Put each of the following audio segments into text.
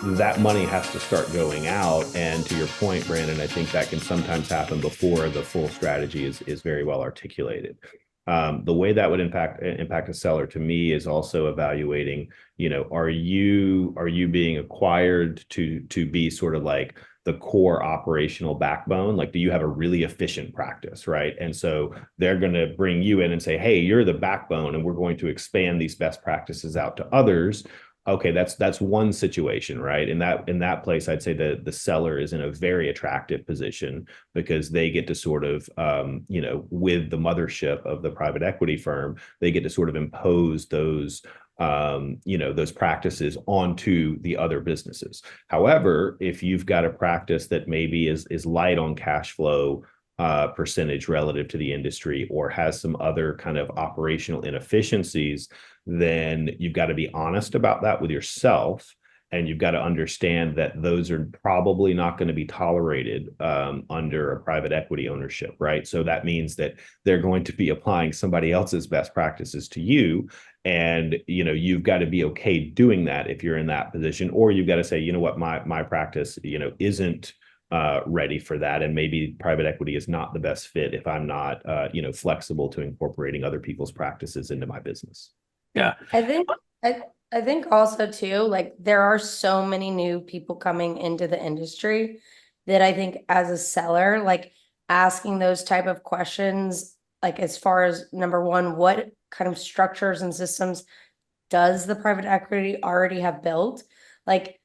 that money has to start going out. And to your point, Brandon, I think that can sometimes happen before the full strategy is very well articulated. The way that would impact a seller to me is also evaluating, are you being acquired to be sort of like the core operational backbone? Like, do you have a really efficient practice, right? And so they're going to bring you in and say, hey, you're the backbone, and we're going to expand these best practices out to others. Okay, that's one situation, right? In that place, I'd say the seller is in a very attractive position because they get to sort of, with the mothership of the private equity firm, they get to sort of impose those practices onto the other businesses. However, if you've got a practice that maybe is light on cash flow percentage relative to the industry, or has some other kind of operational inefficiencies, then you've got to be honest about that with yourself. And you've got to understand that those are probably not going to be tolerated under a private equity ownership, right? So that means that they're going to be applying somebody else's best practices to you. And, you've got to be okay doing that if you're in that position, or you've got to say, you know what, my practice, isn't ready for that. And maybe private equity is not the best fit if I'm not, flexible to incorporating other people's practices into my business. Yeah. I think also too, like there are so many new people coming into the industry that I think as a seller, like asking those type of questions, like as far as number one, what kind of structures and systems does the private equity already have built? Like,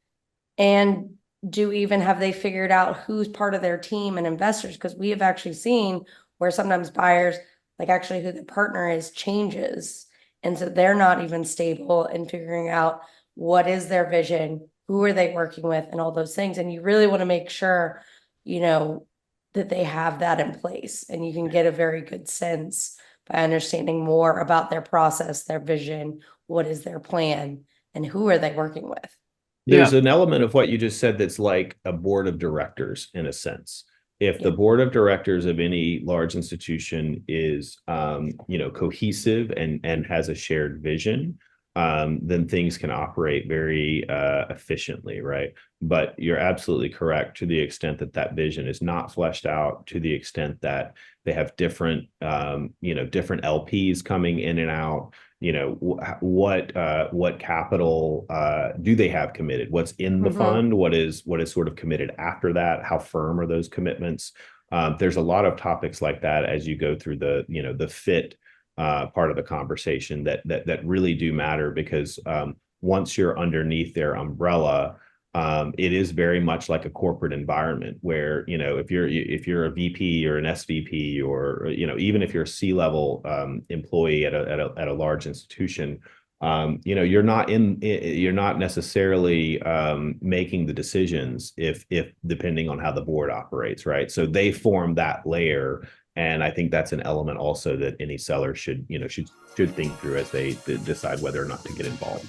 and have they figured out who's part of their team and investors? Because we have actually seen where sometimes buyers, like actually who the partner is, changes. And so they're not even stable in figuring out what is their vision, who are they working with, and all those things. And you really want to make sure, that they have that in place, and you can get a very good sense by understanding more about their process, their vision, what is their plan, and who are they working with. There's an element of what you just said that's like a board of directors in a sense. If the board of directors of any large institution is, cohesive and has a shared vision, then things can operate very efficiently, right? But you're absolutely correct to the extent that that vision is not fleshed out, to the extent that they have different, different LPs coming in and out. What capital do they have committed? What's in the fund? What is sort of committed after that? How firm are those commitments? There's a lot of topics like that as you go through the fit part of the conversation that really do matter, because once you're underneath their umbrella, it is very much like a corporate environment where, if you're a VP or an SVP, or, even if you're a C-level employee at a large institution, you're not necessarily making the decisions if depending on how the board operates, right? So they form that layer. And I think that's an element also that any seller should think through as they decide whether or not to get involved.